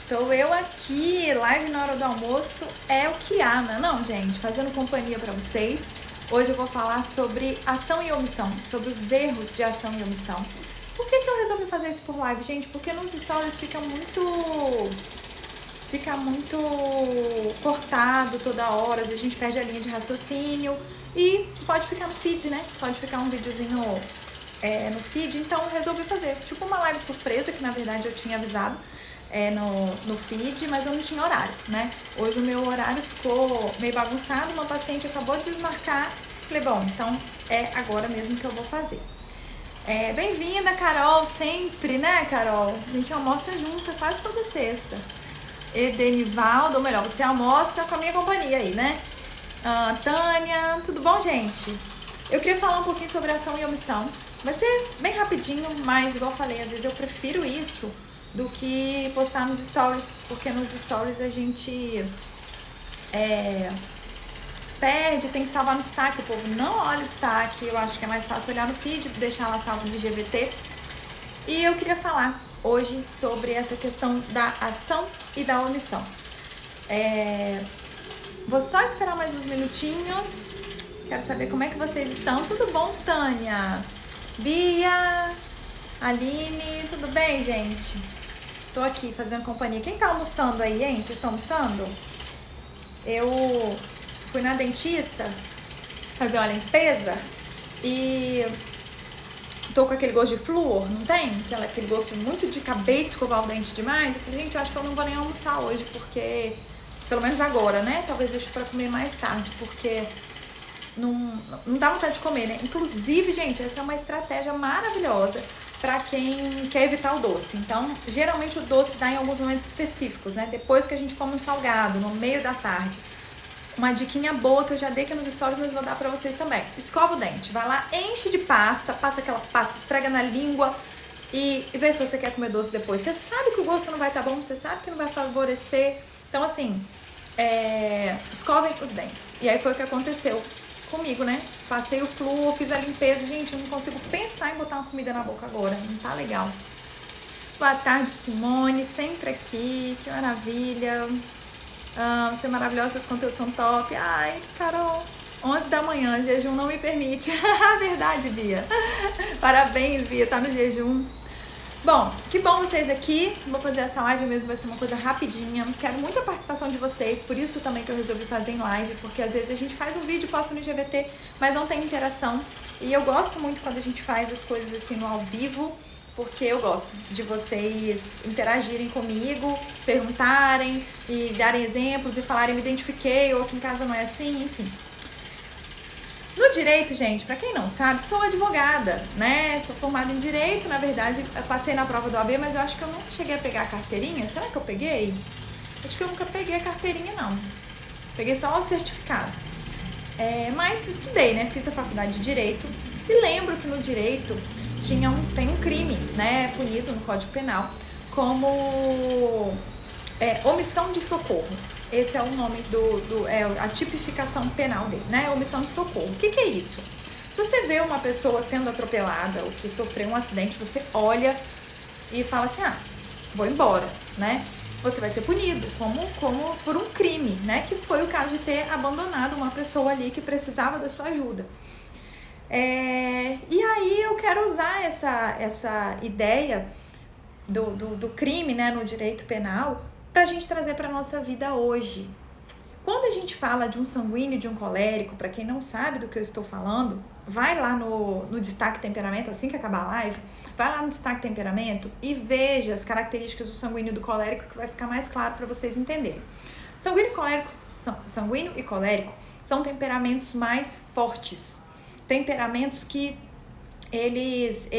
Estou eu aqui, live na hora do almoço é o que há, não, gente? Fazendo companhia para vocês. Hoje eu vou falar sobre ação e omissão, sobre os erros de ação e omissão. Por que eu resolvi fazer isso por live, gente? Porque nos stories fica muito cortado toda hora, às vezes a gente perde a linha de raciocínio e pode ficar no feed, né? Pode ficar um videozinho no feed, então eu resolvi fazer tipo uma live surpresa, que na verdade eu tinha avisado no feed, mas eu não tinha horário, né? Hoje o meu horário ficou meio bagunçado, uma paciente acabou de desmarcar, falei, bom, então é agora mesmo que eu vou fazer. Bem-vinda, Carol, sempre, né, Carol? A gente almoça junto quase toda sexta. Edenivaldo, ou melhor, você almoça com a minha companhia aí, né? Tânia, tudo bom, gente? Eu queria falar um pouquinho sobre ação e omissão. Vai ser bem rapidinho, mas igual eu falei, às vezes eu prefiro isso do que postar nos stories, porque nos stories a gente perde, tem que salvar no destaque, o povo não olha o destaque, eu acho que é mais fácil olhar no feed, deixar lá salvo no IGVT. E eu queria falar hoje sobre essa questão da ação e da omissão. Vou só esperar mais uns minutinhos, quero saber como é que vocês estão. Tudo bom, Tânia? Bia? Aline? Tudo bem, gente? Tô aqui fazendo companhia. Quem tá almoçando aí, hein? Vocês estão almoçando? Eu fui na dentista fazer uma limpeza e tô com aquele gosto de flúor, não tem? Aquele gosto muito de acabei de escovar o dente demais. Eu falei, gente, eu acho que eu não vou nem almoçar hoje, porque, pelo menos agora, né? Talvez deixe pra comer mais tarde, porque não dá vontade de comer, né? Inclusive, gente, essa é uma estratégia maravilhosa pra quem quer evitar o doce. Então, geralmente o doce dá em alguns momentos específicos, né? Depois que a gente come um salgado, no meio da tarde. Uma diquinha boa que eu já dei aqui nos stories, mas vou dar pra vocês também. Escova o dente, vai lá, enche de pasta, passa aquela pasta, esfrega na língua e vê se você quer comer doce depois. Você sabe que o gosto não vai estar bom, você sabe que não vai favorecer. Então, assim, escovem os dentes. E aí foi o que aconteceu comigo, né? Passei o flúor, fiz a limpeza. Gente, eu não consigo pensar em botar uma comida na boca agora, não tá legal. Boa tarde, Simone, sempre aqui, que maravilha. Você é maravilhosa, seus conteúdos são top. Ai, Carol, 11 da manhã, jejum não me permite. Verdade, Bia. Parabéns, Bia, tá no jejum. Bom, que bom vocês aqui. Vou fazer essa live mesmo, vai ser uma coisa rapidinha. Quero muita participação de vocês, por isso também que eu resolvi fazer em live, porque às vezes a gente faz um vídeo, posta no IGVT, mas não tem interação. E eu gosto muito quando a gente faz as coisas assim no ao vivo, porque eu gosto de vocês interagirem comigo, perguntarem e darem exemplos e falarem, me identifiquei, ou aqui em casa não é assim, enfim. No direito, gente, pra quem não sabe, sou advogada, né? Sou formada em direito, na verdade, eu passei na prova do AB, mas eu acho que eu não cheguei a pegar a carteirinha. Será que eu peguei? Acho que eu nunca peguei a carteirinha, não. Peguei só o certificado. Mas estudei, né? Fiz a faculdade de Direito e lembro que no direito tem um crime, né, punido no Código Penal como omissão de socorro. Esse é o nome a tipificação penal dele, né? Omissão de socorro. O que é isso? Se você vê uma pessoa sendo atropelada ou que sofreu um acidente, você olha e fala assim, vou embora, né? Você vai ser punido como por um crime, né? Que foi o caso de ter abandonado uma pessoa ali que precisava da sua ajuda. E aí eu quero usar essa ideia do crime, né, no direito penal pra gente trazer pra nossa vida hoje. Quando a gente fala de um sanguíneo e de um colérico, pra quem não sabe do que eu estou falando, vai lá no destaque temperamento, assim que acabar a live, vai lá no destaque temperamento e veja as características do sanguíneo e do colérico, que vai ficar mais claro pra vocês entenderem. Sanguíneo e colérico são temperamentos mais fortes, temperamentos que eles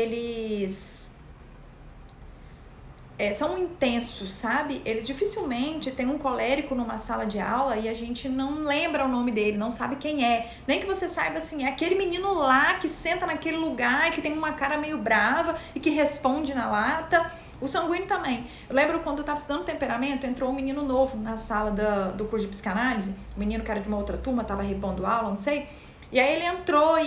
são intensos, sabe? Eles dificilmente tem um colérico numa sala de aula e a gente não lembra o nome dele, não sabe quem é. Nem que você saiba assim, é aquele menino lá que senta naquele lugar e que tem uma cara meio brava e que responde na lata. O sanguíneo também. Eu lembro quando eu estava estudando temperamento, entrou um menino novo na sala do curso de psicanálise, um menino que era de uma outra turma, estava repondo aula, não sei. E aí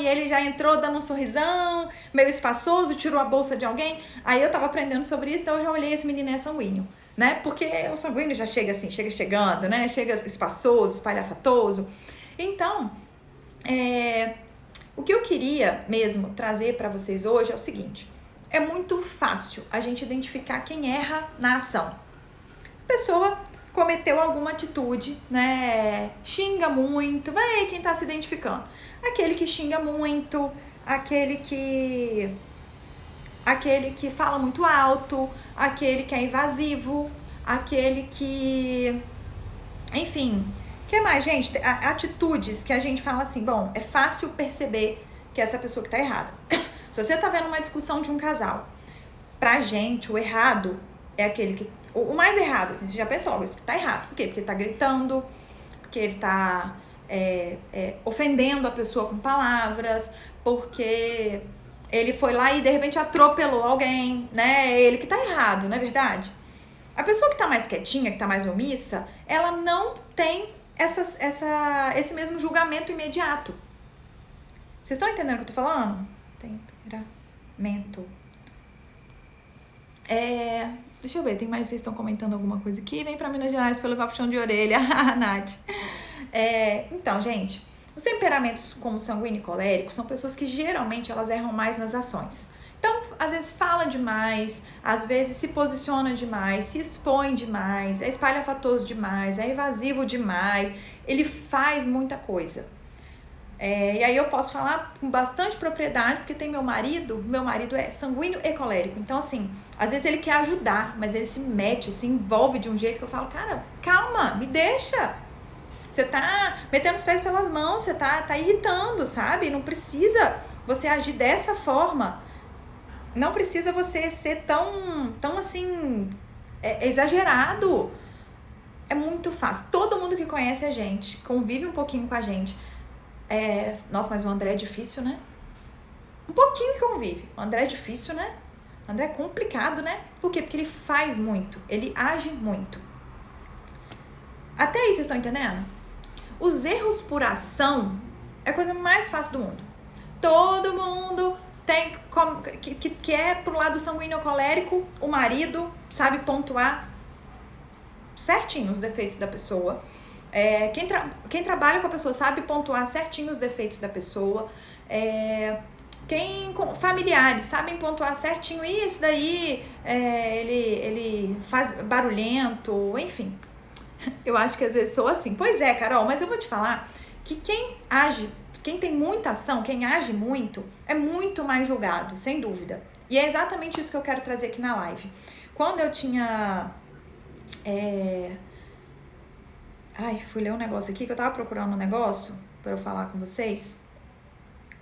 ele já entrou dando um sorrisão, meio espaçoso, tirou a bolsa de alguém. Aí eu tava aprendendo sobre isso, então eu já olhei, esse menino é sanguíneo. né? Porque o sanguíneo já chega assim, chega chegando, né? Chega espaçoso, espalhafatoso. Então, o que eu queria mesmo trazer para vocês hoje é o seguinte: é muito fácil a gente identificar quem erra na ação. A pessoa cometeu alguma atitude, né? Xinga muito, vai aí quem tá se identificando. Aquele que xinga muito, aquele que fala muito alto, aquele que é invasivo, aquele que... Enfim, o que mais, gente? Atitudes que a gente fala assim, bom, é fácil perceber que essa pessoa que tá errada. Se você tá vendo uma discussão de um casal, pra gente, o errado é aquele que... O mais errado, assim, você já pensa logo, isso que tá errado. Por quê? Porque ele tá gritando, porque ele tá ofendendo a pessoa com palavras, porque ele foi lá e de repente atropelou alguém, né? É ele que tá errado, não é verdade? A pessoa que tá mais quietinha, que tá mais omissa, ela não tem esse mesmo julgamento imediato. Vocês estão entendendo o que eu tô falando? Temperamento. Deixa eu ver, tem mais, vocês estão comentando alguma coisa aqui? Vem pra Minas Gerais pra levar puxão de orelha, Nath. Então, gente, os temperamentos como sanguíneo e colérico são pessoas que geralmente elas erram mais nas ações. Então, às vezes fala demais, às vezes se posiciona demais, se expõe demais, é espalhafatoso demais, é invasivo demais, ele faz muita coisa. E aí eu posso falar com bastante propriedade, porque tem meu marido é sanguíneo e colérico. Então, assim, às vezes ele quer ajudar, mas ele se mete, se envolve de um jeito que eu falo, cara, calma, me deixa. Você tá metendo os pés pelas mãos, você tá irritando, sabe? Não precisa você agir dessa forma. Não precisa você ser tão assim, exagerado. É muito fácil. Todo mundo que conhece a gente, convive um pouquinho com a gente. Nossa, mas o André é difícil, né? Um pouquinho que convive. O André é difícil, né? O André é complicado, né? Por quê? Porque ele faz muito. Ele age muito. Até aí, vocês estão entendendo? Os erros por ação é a coisa mais fácil do mundo. Todo mundo tem que é pro lado sanguíneo colérico, o marido sabe pontuar certinho os defeitos da pessoa. Quem trabalha com a pessoa sabe pontuar certinho os defeitos da pessoa. Familiares sabem pontuar certinho. E esse daí, ele faz barulhento, enfim. Eu acho que às vezes sou assim. Pois é, Carol, mas eu vou te falar que quem tem muita ação, quem age muito, é muito mais julgado, sem dúvida. E é exatamente isso que eu quero trazer aqui na live. Quando eu tinha... fui ler um negócio aqui, que eu tava procurando um negócio pra eu falar com vocês,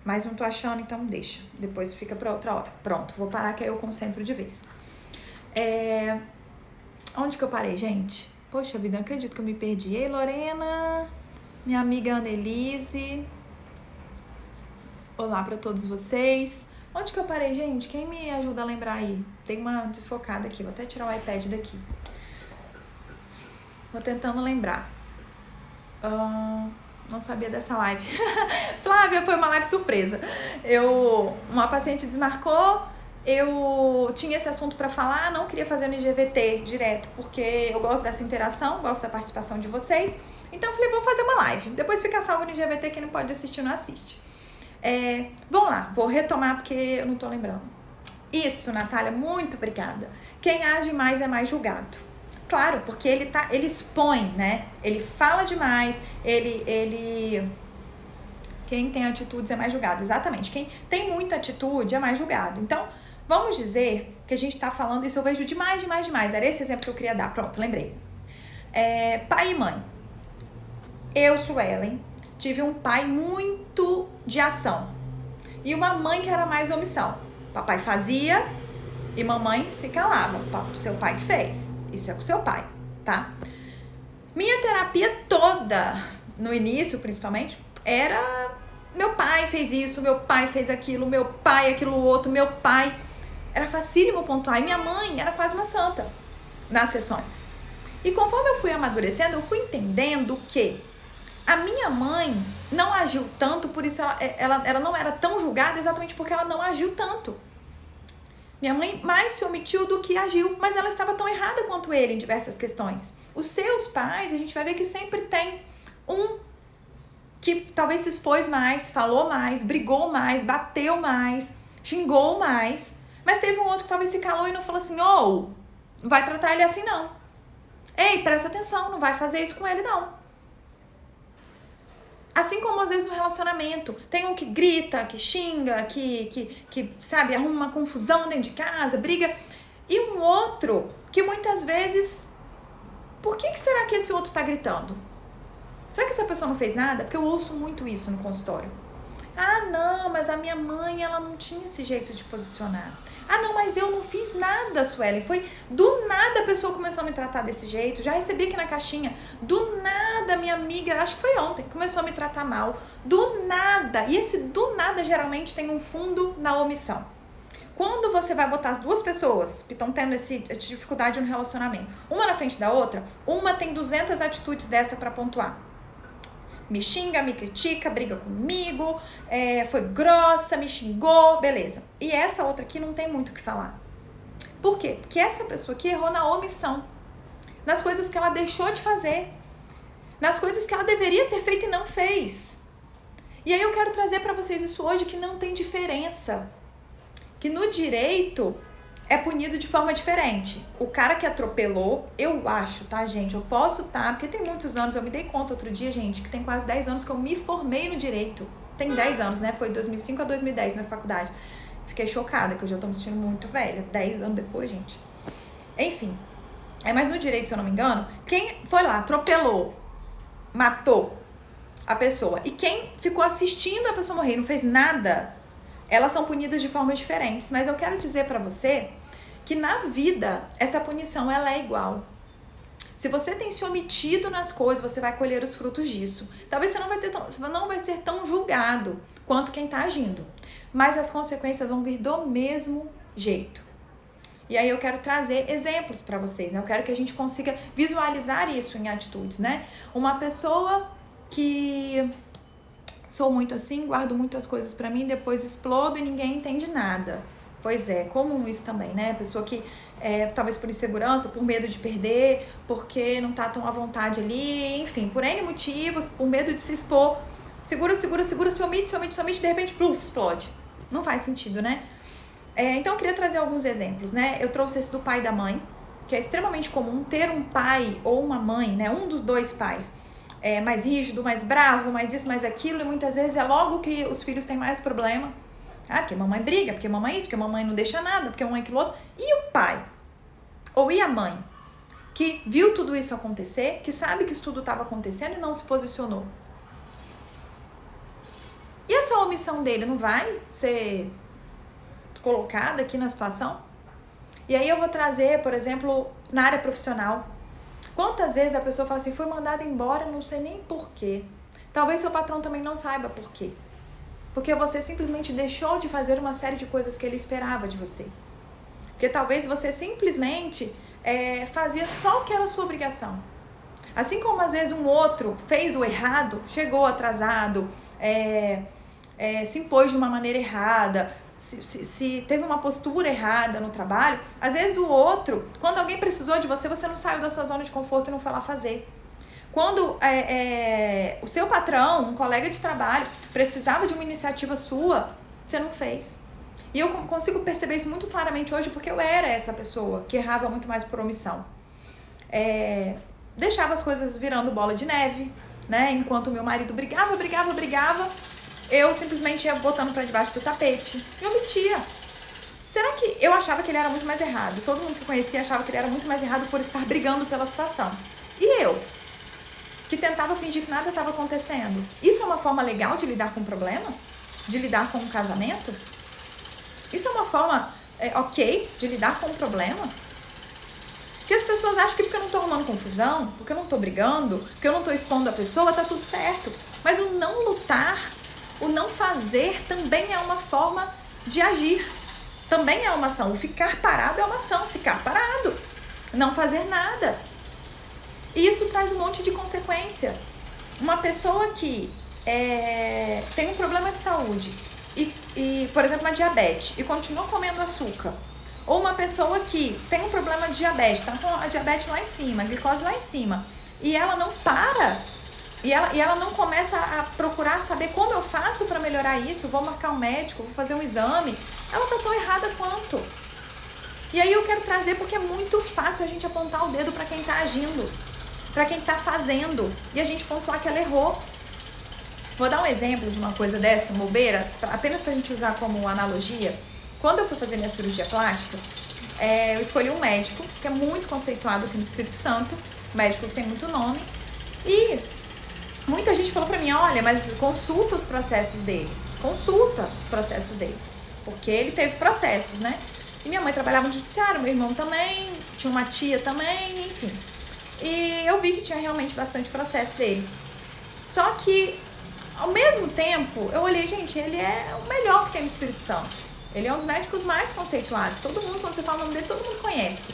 mas não tô achando, então deixa. Depois fica pra outra hora. Pronto, vou parar que aí eu concentro de vez. Onde que eu parei, gente? Poxa vida, não acredito que eu me perdi. Ei, Lorena, minha amiga Annelise. Olá pra todos vocês. Onde que eu parei, gente? Quem me ajuda a lembrar aí? Tem uma desfocada aqui, vou até tirar o iPad daqui. Vou tentando lembrar. Não sabia dessa live. Flávia, foi uma live surpresa. Uma paciente desmarcou, eu tinha esse assunto para falar, não queria fazer no IGVT direto, porque eu gosto dessa interação, gosto da participação de vocês. Então eu falei, vou fazer uma live. Depois fica salvo no IGVT, quem não pode assistir, não assiste. Vamos lá, vou retomar porque eu não tô lembrando. Isso, Natália, muito obrigada. Quem age mais é mais julgado. Claro, porque ele expõe, né? Ele fala demais, quem tem atitudes é mais julgado, exatamente. Quem tem muita atitude é mais julgado. Então, vamos dizer que a gente tá falando isso, eu vejo demais. Era esse exemplo que eu queria dar, pronto, lembrei. Pai e mãe. Eu, Suelen, tive um pai muito de ação e uma mãe que era mais omissão. Papai fazia e mamãe se calava, seu pai que fez. Isso é com seu pai, tá? Minha terapia toda, no início principalmente, era meu pai fez isso, meu pai fez aquilo, meu pai aquilo outro, meu pai. Era facílimo pontuar. E minha mãe era quase uma santa nas sessões. E conforme eu fui amadurecendo, eu fui entendendo que a minha mãe não agiu tanto, por isso ela não era tão julgada, exatamente porque ela não agiu tanto. Minha mãe mais se omitiu do que agiu, mas ela estava tão errada quanto ele em diversas questões. Os seus pais, a gente vai ver que sempre tem um que talvez se expôs mais, falou mais, brigou mais, bateu mais, xingou mais, mas teve um outro que talvez se calou e não falou assim, não vai tratar ele assim não. Ei, presta atenção, não vai fazer isso com ele não. Assim como às vezes no relacionamento, tem um que grita, que xinga, que sabe, arruma uma confusão dentro de casa, briga, e um outro que muitas vezes, por que será que esse outro tá gritando? Será que essa pessoa não fez nada? Porque eu ouço muito isso no consultório. Ah, não, mas a minha mãe, ela não tinha esse jeito de posicionar. Ah, não, mas eu não fiz nada, Suelen. Foi do nada a pessoa começou a me tratar desse jeito. Já recebi aqui na caixinha. Do nada, minha amiga, acho que foi ontem, começou a me tratar mal. Do nada. E esse do nada geralmente tem um fundo na omissão. Quando você vai botar as duas pessoas que estão tendo essa dificuldade no relacionamento, uma na frente da outra, uma tem 200 atitudes dessa para pontuar. Me xinga, me critica, briga comigo, foi grossa, me xingou, beleza. E essa outra aqui não tem muito o que falar. Por quê? Porque essa pessoa aqui errou na omissão, nas coisas que ela deixou de fazer, nas coisas que ela deveria ter feito e não fez. E aí eu quero trazer para vocês isso hoje, que não tem diferença. Que no direito é punido de forma diferente. O cara que atropelou, eu acho, tá, gente? Eu posso porque tem muitos anos, eu me dei conta outro dia, gente, que tem quase 10 anos que eu me formei no direito. Tem 10 anos, né? Foi 2005 a 2010 na faculdade. Fiquei chocada, que eu já tô me sentindo muito velha. 10 anos depois, gente. Enfim. Mas no direito, se eu não me engano, quem foi lá, atropelou, matou a pessoa, e quem ficou assistindo a pessoa morrer e não fez nada, elas são punidas de formas diferentes. Mas eu quero dizer pra você que na vida, essa punição, ela é igual. Se você tem se omitido nas coisas, você vai colher os frutos disso. Talvez você não vai ser tão julgado quanto quem tá agindo. Mas as consequências vão vir do mesmo jeito. E aí eu quero trazer exemplos pra vocês, né? Eu quero que a gente consiga visualizar isso em atitudes, né? Uma pessoa que... sou muito assim, guardo muito as coisas pra mim, depois explodo e ninguém entende nada. Pois é, comum isso também, né? Pessoa que, talvez por insegurança, por medo de perder, porque não tá tão à vontade ali, enfim, por N motivos, por medo de se expor, segura, se omite, de repente, pluf, explode. Não faz sentido, né? Então eu queria trazer alguns exemplos, né? Eu trouxe esse do pai e da mãe, que é extremamente comum ter um pai ou uma mãe, né? Um dos dois pais. Mais rígido, mais bravo, mais isso, mais aquilo, e muitas vezes é logo que os filhos têm mais problema. Porque a mamãe briga, porque a mamãe isso, porque a mamãe não deixa nada, porque a mamãe aquilo outro. E o pai? Ou e a mãe? Que viu tudo isso acontecer, que sabe que isso tudo estava acontecendo e não se posicionou. E essa omissão dele não vai ser colocada aqui na situação? E aí eu vou trazer, por exemplo, na área profissional. Quantas vezes a pessoa fala assim, foi mandada embora, não sei nem por quê. Talvez seu patrão também não saiba por quê. Porque você simplesmente deixou de fazer uma série de coisas que ele esperava de você. Porque talvez você simplesmente fazia só o que era a sua obrigação. Assim como às vezes um outro fez o errado, chegou atrasado, se impôs de uma maneira errada, se teve uma postura errada no trabalho, às vezes o outro, quando alguém precisou de você, você não saiu da sua zona de conforto e não foi lá fazer. Quando o seu patrão, um colega de trabalho, precisava de uma iniciativa sua, você não fez. E eu consigo perceber isso muito claramente hoje, porque eu era essa pessoa que errava muito mais por omissão. Deixava as coisas virando bola de neve, né? Enquanto o meu marido brigava, eu simplesmente ia botando pra debaixo do tapete e omitia. Será que eu achava que ele era muito mais errado? Todo mundo que eu conhecia achava que ele era muito mais errado por estar brigando pela situação. E eu, que tentava fingir que nada estava acontecendo. Isso é uma forma legal de lidar com o problema? De lidar com um casamento? Isso é uma forma ok de lidar com o problema? Porque as pessoas acham que porque eu não tô arrumando confusão, porque eu não tô brigando, porque eu não tô expondo a pessoa, tá tudo certo. Mas o não lutar, o não fazer também é uma forma de agir. Também é uma ação. O ficar parado é uma ação. Ficar parado. Não fazer nada. E isso traz um monte de consequência. Uma pessoa que tem um problema de saúde e, por exemplo, uma diabetes, e continua comendo açúcar, Ou uma pessoa que tem um problema de diabetes, tá com a diabetes lá em cima, a glicose lá em cima, e ela não para, e ela não começa a procurar saber como eu faço para melhorar isso, vou marcar um médico, vou fazer um exame, ela tá tão errada quanto. E aí eu quero trazer porque é muito fácil a gente apontar o dedo para quem tá agindo, para quem tá fazendo, e a gente pontuar que ela errou. Vou dar um exemplo de uma coisa dessa, bobeira, apenas pra gente usar como analogia. Quando eu fui fazer minha cirurgia plástica, eu escolhi um médico que é muito conceituado aqui no Espírito Santo, um médico que tem muito nome, e muita gente falou pra mim, olha, mas consulta os processos dele, porque ele teve processos, né? E minha mãe trabalhava no judiciário, meu irmão também, tinha uma tia também, enfim. E eu vi que tinha realmente bastante processo dele. Só que, ao mesmo tempo, eu olhei, gente, ele é o melhor que tem no Espírito Santo. Ele é um dos médicos mais conceituados. Todo mundo, quando você fala o nome dele, todo mundo conhece.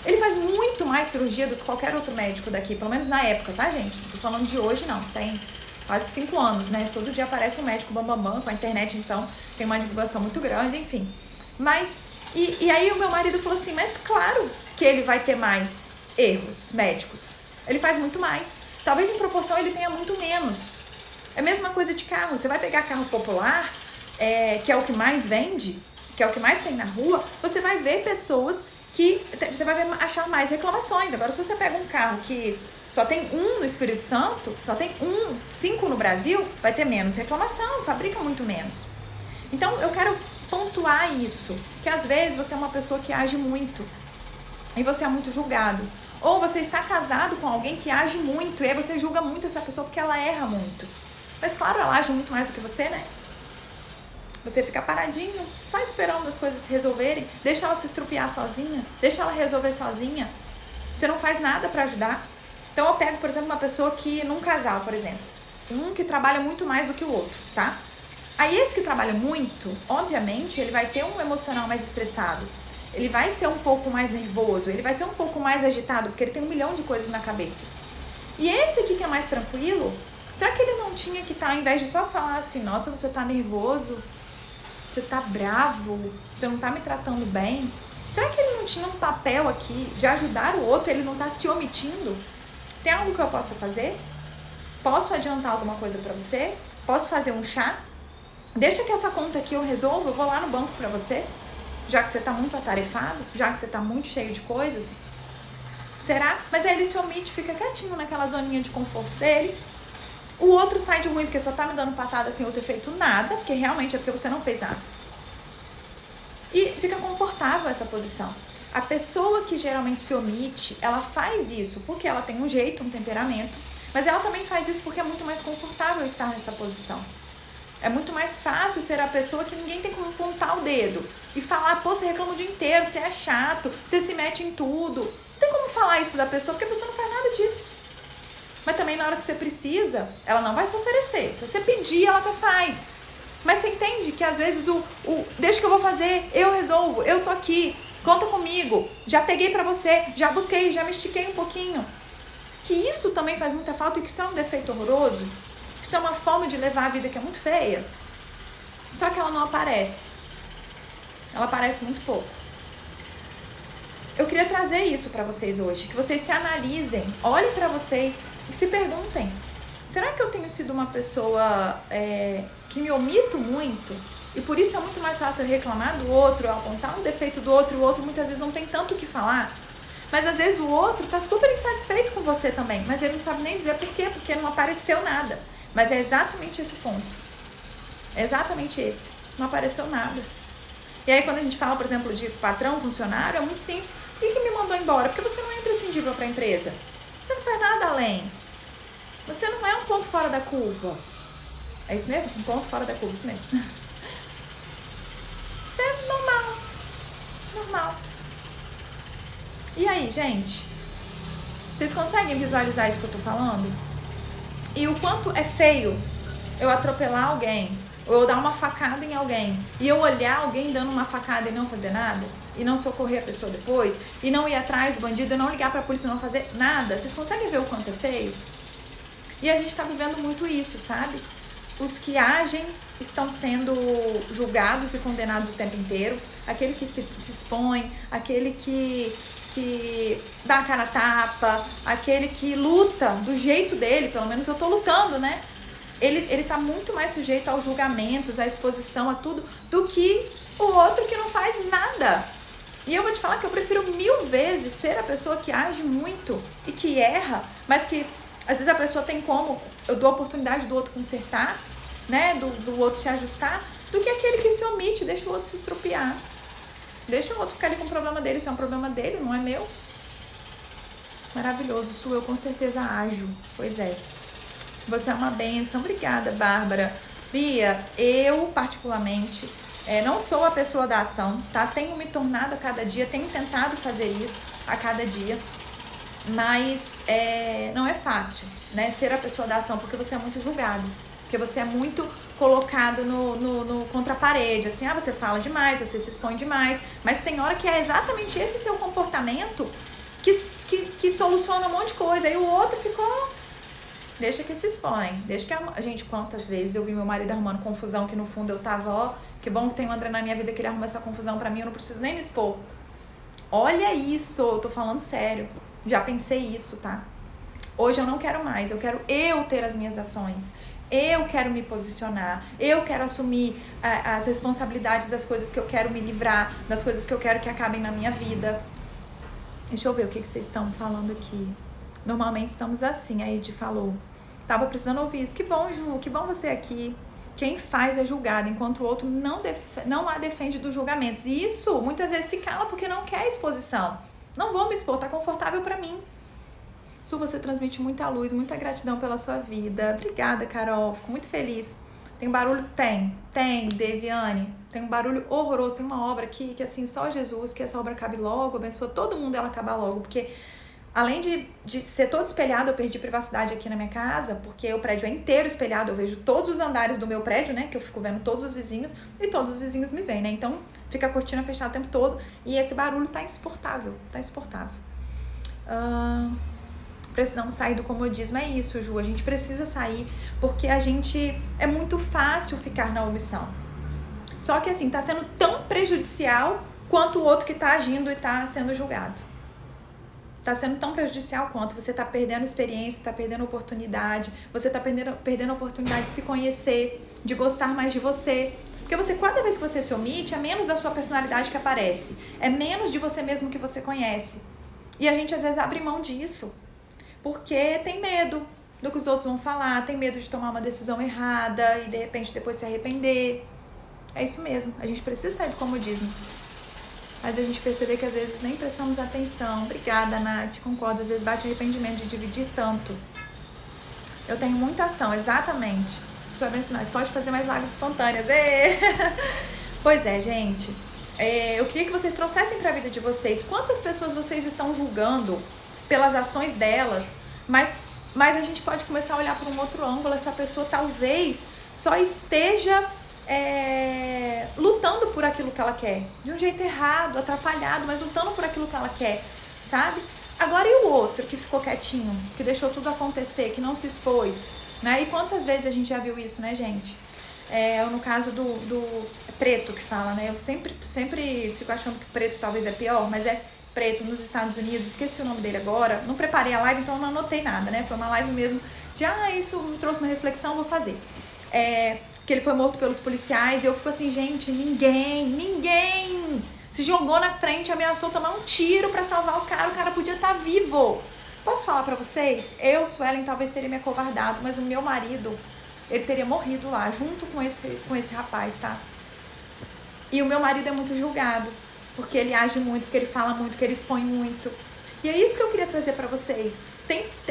Ele faz muito mais cirurgia do que qualquer outro médico daqui, pelo menos na época, tá, gente? Não tô falando de hoje, não. Tem quase 5 anos, né? Todo dia aparece um médico bambambam, com a internet, então tem uma divulgação muito grande, enfim. Mas, e aí o meu marido falou assim, mas claro que ele vai ter mais erros médicos. Ele faz muito mais. Talvez em proporção ele tenha muito menos. É a mesma coisa de carro. Você vai pegar carro popular, que é o que mais vende, que é o que mais tem na rua, você vai ver pessoas que você vai achar mais reclamações. Agora, se você pega um carro que só tem um no Espírito Santo, só tem 5 no Brasil, vai ter menos reclamação, fabrica muito menos. Então, eu quero pontuar isso, que às vezes você é uma pessoa que age muito e você é muito julgado. Ou você está casado com alguém que age muito e aí você julga muito essa pessoa porque ela erra muito. Mas claro, ela age muito mais do que você, né? Você fica paradinho, só esperando as coisas se resolverem, deixa ela se estrupiar sozinha, deixa ela resolver sozinha. Você não faz nada pra ajudar. Então eu pego, por exemplo, uma pessoa que, num casal, por exemplo, um que trabalha muito mais do que o outro, tá? Aí esse que trabalha muito, obviamente, ele vai ter um emocional mais estressado. Ele vai ser um pouco mais nervoso, ele vai ser um pouco mais agitado, porque ele tem 1 milhão de coisas na cabeça. E esse aqui que é mais tranquilo, será que ele não tinha que estar, ao invés de só falar assim, nossa, você tá nervoso, você tá bravo, você não tá me tratando bem? Será que ele não tinha um papel aqui de ajudar o outro, ele não tá se omitindo? Tem algo que eu possa fazer? Posso adiantar alguma coisa pra você? Posso fazer um chá? Deixa que essa conta aqui eu resolvo, eu vou lá no banco pra você, já que você tá muito atarefado, já que você tá muito cheio de coisas. Será? Mas aí ele se omite, fica quietinho naquela zoninha de conforto dele. O outro sai de ruim porque só tá me dando patada sem eu ter feito nada, porque realmente é porque você não fez nada. E fica confortável essa posição. A pessoa que geralmente se omite, ela faz isso porque ela tem um jeito, um temperamento, mas ela também faz isso porque é muito mais confortável estar nessa posição. É muito mais fácil ser a pessoa que ninguém tem como apontar o dedo e falar, pô, você reclama o dia inteiro, você é chato, você se mete em tudo. Não tem como falar isso da pessoa porque a pessoa não faz nada disso. Mas também na hora que você precisa, ela não vai se oferecer. Se você pedir, ela até faz. Mas você entende que às vezes deixa que eu vou fazer, eu resolvo, eu tô aqui, conta comigo, já peguei pra você, já busquei, já me estiquei um pouquinho. Que isso também faz muita falta e que isso é um defeito horroroso. Que isso é uma forma de levar a vida que é muito feia. Só que ela não aparece. Ela aparece muito pouco. Eu queria trazer isso pra vocês hoje, que vocês se analisem, olhem pra vocês e se perguntem, será que eu tenho sido uma pessoa que me omito muito e por isso é muito mais fácil eu reclamar do outro, eu apontar um defeito do outro e o outro muitas vezes não tem tanto o que falar, mas às vezes o outro tá super insatisfeito com você também, mas ele não sabe nem dizer por quê, porque não apareceu nada, mas é exatamente esse o ponto, é exatamente esse, não apareceu nada. E aí quando a gente fala, por exemplo, de patrão, funcionário, é muito simples. Por que me mandou embora? Porque você não é imprescindível para a empresa. Você não faz nada além. Você não é um ponto fora da curva. É isso mesmo? Um ponto fora da curva, isso mesmo. Isso é normal. Normal. E aí, gente? Vocês conseguem visualizar isso que eu tô falando? E o quanto é feio eu atropelar alguém, ou eu dar uma facada em alguém, e eu olhar alguém dando uma facada e não fazer nada, e não socorrer a pessoa depois, e não ir atrás do bandido, e não ligar pra polícia, não fazer nada. Vocês conseguem ver o quanto é feio? E a gente tá vivendo muito isso, sabe? os que agem estão sendo julgados e condenados o tempo inteiro. Aquele que se expõe, aquele que dá a cara a tapa, aquele que luta do jeito dele, pelo menos eu tô lutando, né? Ele tá muito mais sujeito aos julgamentos, à exposição, a tudo, do que o outro que não faz nada. E eu vou te falar que eu prefiro 1000 vezes ser a pessoa que age muito e que erra, mas que às vezes a pessoa tem como, eu dou a oportunidade do outro consertar, né, do outro se ajustar, do que aquele que se omite, deixa o outro se estropiar. Deixa o outro ficar ali com o problema dele, isso é um problema dele, não é meu. Maravilhoso, Su, eu com certeza ajo. Pois é. Você é uma bênção. Obrigada, Bárbara. Bia, eu particularmente não sou a pessoa da ação, tá? Tenho me tornado a cada dia, tenho tentado fazer isso a cada dia, mas não é fácil, né? Ser a pessoa da ação, porque você é muito julgado, porque você é muito colocado no contra a parede, assim, você fala demais, você se expõe demais, mas tem hora que é exatamente esse seu comportamento que soluciona um monte de coisa, aí o outro ficou... Deixa que se expõe, deixa que gente, quantas vezes eu vi meu marido arrumando confusão, que no fundo eu tava, que bom que tem um André na minha vida que ele arruma essa confusão pra mim, eu não preciso nem me expor. Olha isso, eu tô falando sério, já pensei isso, tá? Hoje eu não quero mais, eu quero ter as minhas ações, eu quero me posicionar, eu quero assumir as responsabilidades das coisas que eu quero me livrar, das coisas que eu quero que acabem na minha vida. Deixa eu ver o que vocês estão falando aqui. Normalmente estamos assim, a Edi falou. Tava precisando ouvir isso. Que bom, Ju, que bom você aqui. Quem faz é julgado, enquanto o outro não a defende dos julgamentos. E isso, muitas vezes, se cala porque não quer exposição. Não vou me expor, tá confortável pra mim. Su, você transmite muita luz, muita gratidão pela sua vida. Obrigada, Carol. Fico muito feliz. Tem barulho? Tem, Deviane. Tem um barulho horroroso. Tem uma obra aqui que, assim, só Jesus, que essa obra acabe logo, abençoa todo mundo e ela acabar logo, porque... Além de ser todo espelhado, eu perdi privacidade aqui na minha casa, porque o prédio é inteiro espelhado, eu vejo todos os andares do meu prédio, né, que eu fico vendo todos os vizinhos, e todos os vizinhos me veem, né, então fica a cortina fechada o tempo todo, e esse barulho tá insuportável, Precisamos sair do comodismo, é isso, Ju, a gente precisa sair, porque é muito fácil ficar na omissão, só que assim, tá sendo tão prejudicial quanto o outro que tá agindo e tá sendo julgado. Tá sendo tão prejudicial quanto você tá perdendo experiência, tá perdendo oportunidade, você tá perdendo a oportunidade de se conhecer, de gostar mais de você. Porque cada vez que você se omite, é menos da sua personalidade que aparece, é menos de você mesmo que você conhece. E a gente às vezes abre mão disso, porque tem medo do que os outros vão falar, tem medo de tomar uma decisão errada e de repente depois se arrepender. É isso mesmo, a gente precisa sair do comodismo. Mas a gente perceber que às vezes nem prestamos atenção. Obrigada, Nath, concordo. Às vezes bate arrependimento de dividir tanto. Eu tenho muita ação, exatamente. Deixa eu abençoar. Você pode fazer mais lives espontâneas. Pois é, gente. Eu queria que vocês trouxessem para a vida de vocês quantas pessoas vocês estão julgando pelas ações delas, mas a gente pode começar a olhar por um outro ângulo. Essa pessoa talvez só esteja... lutando por aquilo que ela quer, de um jeito errado, atrapalhado, mas lutando por aquilo que ela quer, sabe? Agora e o outro que ficou quietinho, que deixou tudo acontecer, que não se expôs, né? E quantas vezes a gente já viu isso, né, gente? No caso do preto que fala, né? Eu sempre fico achando que preto talvez é pior, mas é preto nos Estados Unidos, esqueci o nome dele agora, não preparei a live, então não anotei nada, né? Foi uma live mesmo de, isso me trouxe uma reflexão, vou fazer. Que ele foi morto pelos policiais, e eu fico assim, gente, ninguém se jogou na frente, ameaçou tomar um tiro pra salvar o cara podia estar vivo. Posso falar pra vocês? Eu, Suelen, talvez teria me acovardado, mas o meu marido, ele teria morrido lá, junto com esse rapaz, tá? E o meu marido é muito julgado, porque ele age muito, porque ele fala muito, porque ele expõe muito. E é isso que eu queria trazer pra vocês.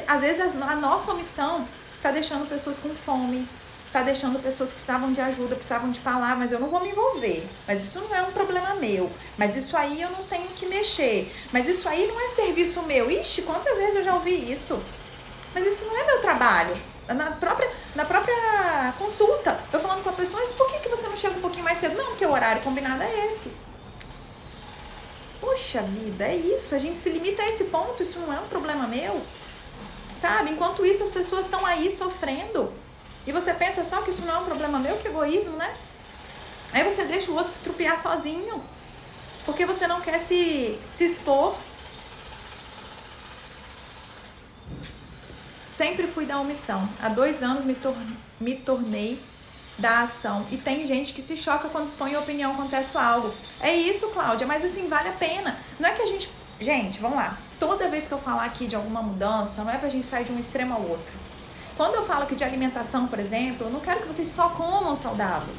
Às vezes a nossa omissão tá deixando pessoas com fome, tá deixando pessoas que precisavam de ajuda, precisavam de falar, mas eu não vou me envolver, mas isso não é um problema meu, mas isso aí eu não tenho que mexer, mas isso aí não é serviço meu. Ixi, quantas vezes eu já ouvi isso? Mas isso não é meu trabalho. Na própria consulta, eu falando com a pessoa, mas por que você não chega um pouquinho mais cedo? Não, porque o horário combinado é esse. Poxa vida, é isso, a gente se limita a esse ponto, isso não é um problema meu, sabe? Enquanto isso, as pessoas estão aí sofrendo. E você pensa só que isso não é um problema meu, que egoísmo, né? Aí você deixa o outro se estrupiar sozinho, porque você não quer se expor. Sempre fui da omissão. Há 2 anos me tornei da ação. E tem gente que se choca quando expõe opinião, contesto algo. É isso, Cláudia, mas assim, vale a pena. Não é que a gente... Gente, vamos lá. Toda vez que eu falar aqui de alguma mudança, não é pra gente sair de um extremo ao outro. Quando eu falo aqui de alimentação, por exemplo, eu não quero que vocês só comam saudável.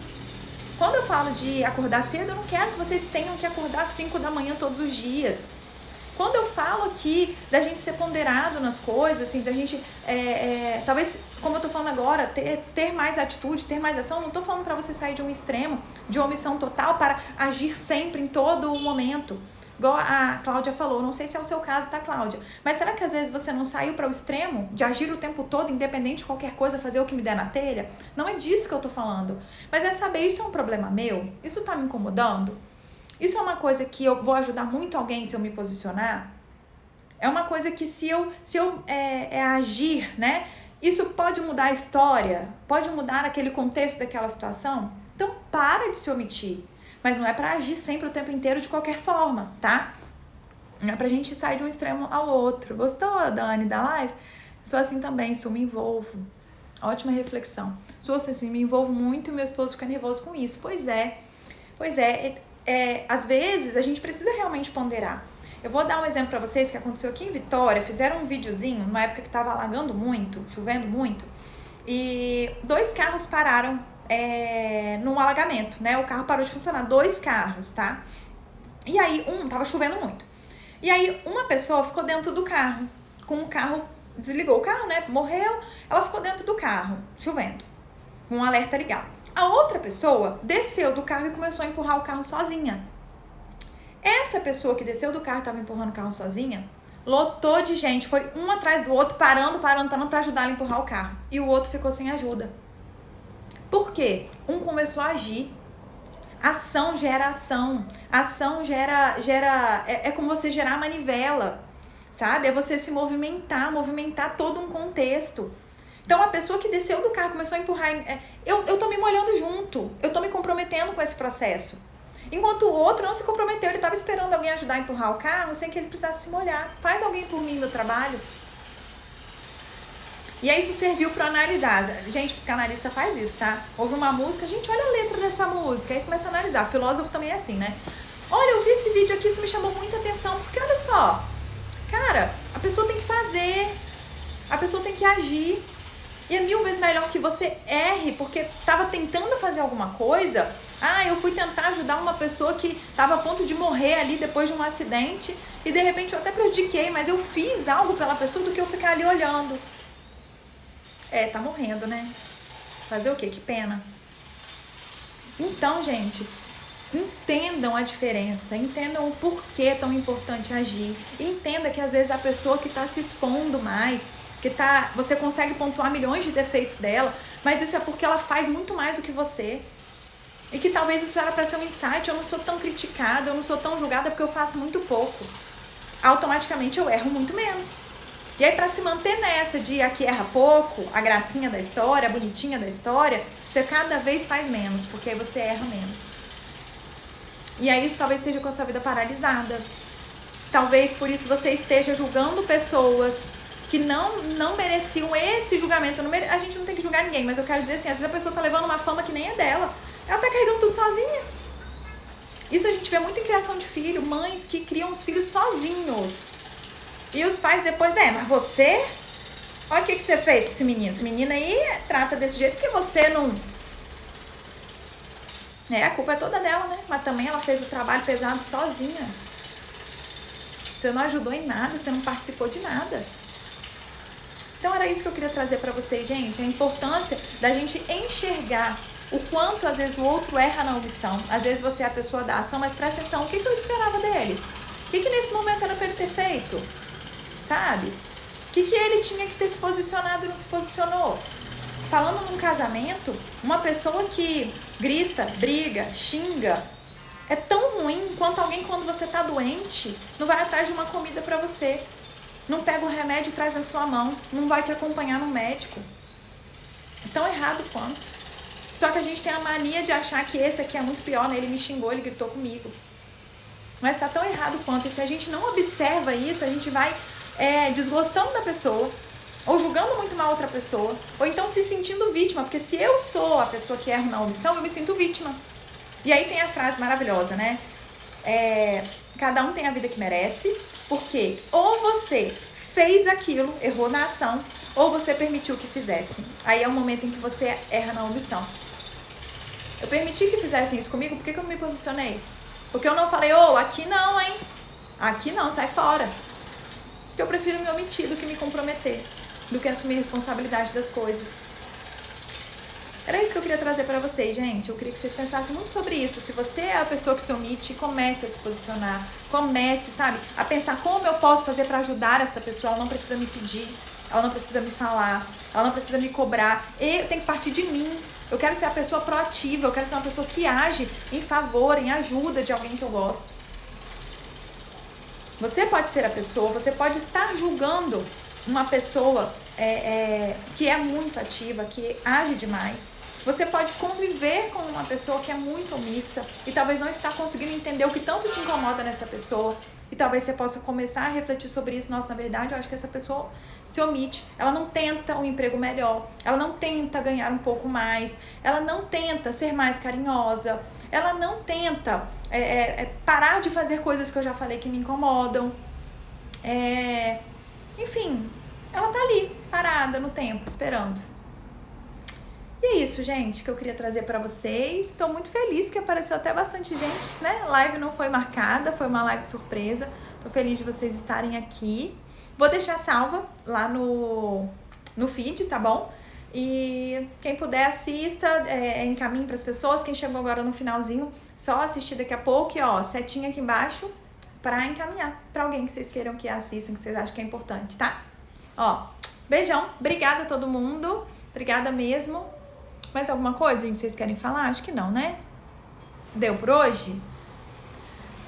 Quando eu falo de acordar cedo, eu não quero que vocês tenham que acordar às 5 da manhã todos os dias. Quando eu falo aqui da gente ser ponderado nas coisas, assim, da gente, talvez, como eu tô falando agora, ter mais atitude, ter mais ação, não tô falando pra você sair de um extremo, de omissão total, para agir sempre, em todo o momento. Igual a Cláudia falou, não sei se é o seu caso, tá, Cláudia? Mas será que às vezes você não saiu para o extremo de agir o tempo todo, independente de qualquer coisa, fazer o que me der na telha? Não é disso que eu tô falando. Mas é saber, isso é um problema meu? Isso tá me incomodando? Isso é uma coisa que eu vou ajudar muito alguém se eu me posicionar? É uma coisa que se eu agir, né? Isso pode mudar a história? Pode mudar aquele contexto daquela situação? Então para de se omitir. Mas não é pra agir sempre o tempo inteiro de qualquer forma, tá? Não é pra gente sair de um extremo ao outro. Gostou, Dani, da live? Sou assim também, me envolvo. Ótima reflexão. Sou assim, me envolvo muito e meu esposo fica nervoso com isso. Pois é. Às vezes a gente precisa realmente ponderar. Eu vou dar um exemplo pra vocês que aconteceu aqui em Vitória. Fizeram um videozinho numa época que tava alagando muito, chovendo muito. E 2 carros pararam num alagamento, né? O carro parou de funcionar, 2 carros, tá? E aí, tava chovendo muito. E aí, uma pessoa ficou dentro do carro, com o carro, desligou o carro, né? Morreu, ela ficou dentro do carro, chovendo, com um alerta ligado. A outra pessoa desceu do carro e começou a empurrar o carro sozinha. Essa pessoa que desceu do carro e tava empurrando o carro sozinha, lotou de gente, foi um atrás do outro, parando pra ajudar ela a empurrar o carro. E o outro ficou sem ajuda. Por quê? Um começou a agir. Ação gera ação. Ação gera é como você gerar a manivela, sabe? É você se movimentar todo um contexto. Então, a pessoa que desceu do carro começou a empurrar, eu tô me molhando junto, eu tô me comprometendo com esse processo. Enquanto o outro não se comprometeu, ele tava esperando alguém ajudar a empurrar o carro sem que ele precisasse se molhar. Faz alguém por mim no trabalho. E aí isso serviu para analisar. Gente, psicanalista faz isso, tá? Ouve uma música, gente, olha a letra dessa música. Aí começa a analisar. Filósofo também é assim, né? Olha, eu vi esse vídeo aqui, isso me chamou muita atenção. Porque olha só, cara, a pessoa tem que fazer, a pessoa tem que agir. E é 1000 vezes melhor que você erre, porque tava tentando fazer alguma coisa. Eu fui tentar ajudar uma pessoa que tava a ponto de morrer ali depois de um acidente. E de repente eu até prejudiquei, mas eu fiz algo pela pessoa do que eu ficar ali olhando. Tá morrendo, né? Fazer o quê? Que pena. Então, gente, entendam a diferença, entendam o porquê é tão importante agir. Entenda que às vezes a pessoa que tá se expondo mais, você consegue pontuar milhões de defeitos dela, mas isso é porque ela faz muito mais do que você. E que talvez isso era pra ser um insight, eu não sou tão criticada, eu não sou tão julgada porque eu faço muito pouco. Automaticamente eu erro muito menos. E aí, pra se manter nessa de aqui erra pouco, a gracinha da história, a bonitinha da história, você cada vez faz menos, porque aí você erra menos. E aí, isso talvez esteja com a sua vida paralisada. Talvez por isso você esteja julgando pessoas que não mereciam esse julgamento. A gente não tem que julgar ninguém, mas eu quero dizer assim, às vezes a pessoa tá levando uma fama que nem é dela. Ela tá carregando tudo sozinha. Isso a gente vê muito em criação de filho, mães que criam os filhos sozinhos. E os pais depois, mas você? Olha o que você fez com esse menino. Esse menino aí trata desse jeito porque você não... A culpa é toda dela, né? Mas também ela fez o trabalho pesado sozinha. Você não ajudou em nada, você não participou de nada. Então era isso que eu queria trazer pra vocês, gente. A importância da gente enxergar o quanto às vezes o outro erra na omissão. Às vezes você é a pessoa da ação, mas presta atenção, o que eu esperava dele? O que nesse momento era pra ele ter feito? Sabe? O que ele tinha que ter se posicionado e não se posicionou? Falando num casamento, uma pessoa que grita, briga, xinga, é tão ruim quanto alguém quando você tá doente, não vai atrás de uma comida pra você, não pega o remédio e traz na sua mão, não vai te acompanhar no médico. Tão errado quanto. Só que a gente tem a mania de achar que esse aqui é muito pior, né? Ele me xingou, ele gritou comigo. Mas tá tão errado quanto. E se a gente não observa isso, a gente vai desgostando da pessoa, ou julgando muito mal outra pessoa, ou então se sentindo vítima. Porque se eu sou a pessoa que erra na omissão, eu me sinto vítima. E aí tem a frase maravilhosa, né? Cada um tem a vida que merece, porque ou você fez aquilo, errou na ação, ou você permitiu que fizessem. Aí é o momento em que você erra na omissão. Eu permiti que fizessem isso comigo, por que eu não me posicionei? Porque eu não falei, aqui não, hein? Aqui não, sai fora. Porque eu prefiro me omitir do que me comprometer, do que assumir a responsabilidade das coisas. Era isso que eu queria trazer pra vocês, gente. Eu queria que vocês pensassem muito sobre isso. Se você é a pessoa que se omite, comece a se posicionar. Comece, sabe, a pensar como eu posso fazer pra ajudar essa pessoa. Ela não precisa me pedir, ela não precisa me falar, ela não precisa me cobrar. Eu tenho que partir de mim. Eu quero ser a pessoa proativa, eu quero ser uma pessoa que age em favor, em ajuda de alguém que eu gosto. Você pode ser a pessoa, você pode estar julgando uma pessoa que é muito ativa, que age demais. Você pode conviver com uma pessoa que é muito omissa e talvez não está conseguindo entender o que tanto te incomoda nessa pessoa. E talvez você possa começar a refletir sobre isso. Nossa, na verdade, eu acho que essa pessoa se omite. Ela não tenta um emprego melhor. Ela não tenta ganhar um pouco mais. Ela não tenta ser mais carinhosa. Ela não tenta parar de fazer coisas que eu já falei que me incomodam. Enfim, ela tá ali, parada no tempo, esperando. E é isso, gente, que eu queria trazer pra vocês. Estou muito feliz que apareceu até bastante gente, né? A live não foi marcada, foi uma live surpresa. Tô feliz de vocês estarem aqui. Vou deixar salva lá no feed, tá bom? E quem puder assista, encaminhe pras pessoas. Quem chegou agora no finalzinho, só assistir daqui a pouco. E setinha aqui embaixo pra encaminhar pra alguém que vocês queiram que assistam, que vocês acham que é importante, tá? Beijão, obrigada a todo mundo. Obrigada mesmo. Mais alguma coisa, gente, vocês querem falar? Acho que não, né? Deu por hoje?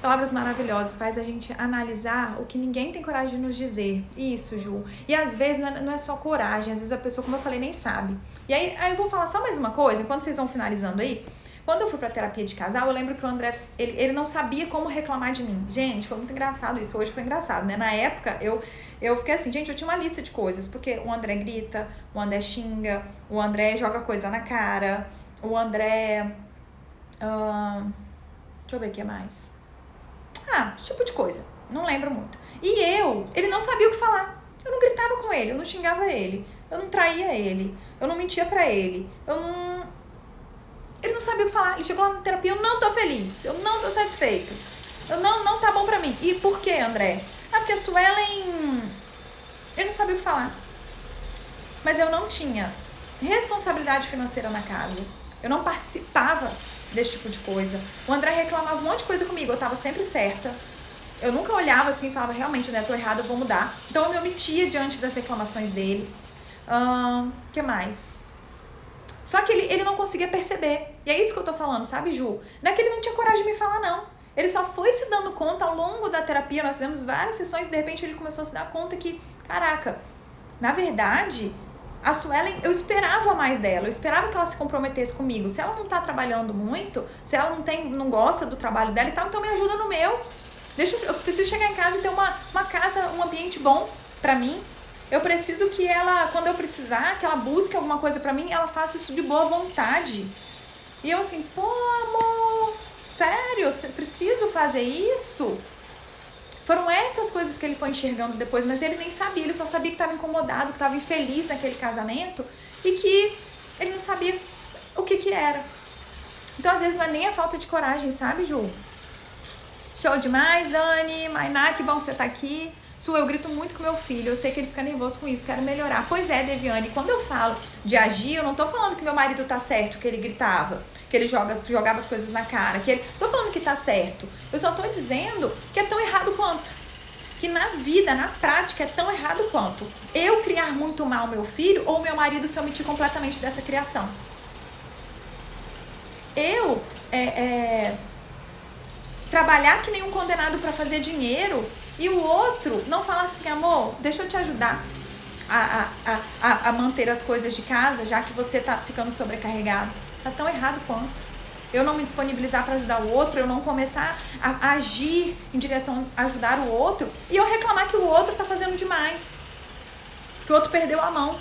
Palavras maravilhosas faz a gente analisar o que ninguém tem coragem de nos dizer. Isso, Ju. E às vezes não é só coragem, às vezes a pessoa, como eu falei, nem sabe. E aí eu vou falar só mais uma coisa, enquanto vocês vão finalizando aí. Quando eu fui pra terapia de casal, eu lembro que o André, ele não sabia como reclamar de mim. Gente, foi muito engraçado isso. Hoje foi engraçado, né? Na época, eu fiquei assim, gente, eu tinha uma lista de coisas. Porque o André grita, o André xinga, o André joga coisa na cara, o André... deixa eu ver o que mais. Esse tipo de coisa. Não lembro muito. E ele não sabia o que falar. Eu não gritava com ele, eu não xingava ele, eu não traía ele, eu não mentia pra ele, Ele não sabia o que falar. Ele chegou lá na terapia, eu não tô feliz, eu não tô satisfeito, não tá bom pra mim. E por quê, André? Porque a Suelen... Ele não sabia o que falar. Mas eu não tinha responsabilidade financeira na casa. Eu não participava desse tipo de coisa. O André reclamava um monte de coisa comigo, eu tava sempre certa. Eu nunca olhava assim e falava, realmente, né, tô errada, eu vou mudar. Então eu me omitia diante das reclamações dele. Que mais? Só que ele não conseguia perceber. E é isso que eu tô falando, sabe, Ju? Não é que ele não tinha coragem de me falar, não. Ele só foi se dando conta ao longo da terapia. Nós fizemos várias sessões e de repente ele começou a se dar conta que, caraca, na verdade, a Suelen, eu esperava mais dela. Eu esperava que ela se comprometesse comigo. Se ela não tá trabalhando muito, se ela não gosta do trabalho dela e tal, então me ajuda no meu. Eu preciso chegar em casa e ter uma casa, um ambiente bom pra mim. Eu preciso que ela, quando eu precisar, que ela busque alguma coisa pra mim, ela faça isso de boa vontade. E eu assim, pô, amor, sério, preciso fazer isso? Foram essas coisas que ele foi enxergando depois, mas ele nem sabia, ele só sabia que estava incomodado, que estava infeliz naquele casamento e que ele não sabia o que era. Então, às vezes, não é nem a falta de coragem, sabe, Ju? Show demais, Dani, Mainá, que bom que você tá aqui. Su, eu grito muito com meu filho, eu sei que ele fica nervoso com isso, quero melhorar. Pois é, Deviane, quando eu falo de agir, eu não tô falando que meu marido tá certo, que ele gritava, que ele jogava as coisas na cara, tô falando que tá certo. Eu só tô dizendo que é tão errado quanto. Que na vida, na prática, é tão errado quanto eu criar muito mal meu filho ou meu marido se omitir completamente dessa criação. Eu trabalhar que nem um condenado pra fazer dinheiro e o outro não falar assim, amor, deixa eu te ajudar. a manter as coisas de casa, já que você tá ficando sobrecarregado. Tá tão errado quanto. Eu não me disponibilizar para ajudar o outro, eu não começar a agir em direção a ajudar o outro e eu reclamar que o outro tá fazendo demais, que o outro perdeu a mão.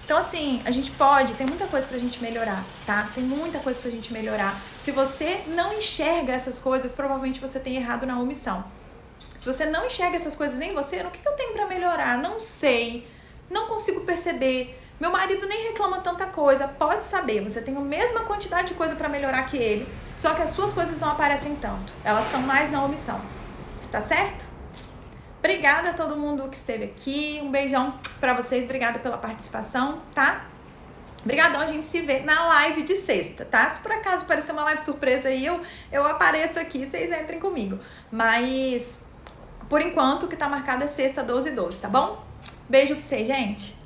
Então, assim, a gente pode, tem muita coisa pra gente melhorar, tá? Tem muita coisa pra gente melhorar. Se você não enxerga essas coisas, provavelmente você tem errado na omissão. Se você não enxerga essas coisas em você, o que eu tenho pra melhorar? Não sei, não consigo perceber. Meu marido nem reclama tanta coisa. Pode saber, você tem a mesma quantidade de coisa pra melhorar que ele, só que as suas coisas não aparecem tanto. Elas estão mais na omissão, tá certo? Obrigada a todo mundo que esteve aqui. Um beijão pra vocês. Obrigada pela participação, tá? Obrigadão, a gente se vê na live de sexta, tá? Se por acaso parecer uma live surpresa aí, eu apareço aqui, vocês entrem comigo. Mas, por enquanto, o que tá marcado é sexta, 12/12, tá bom? Beijo pra vocês, gente.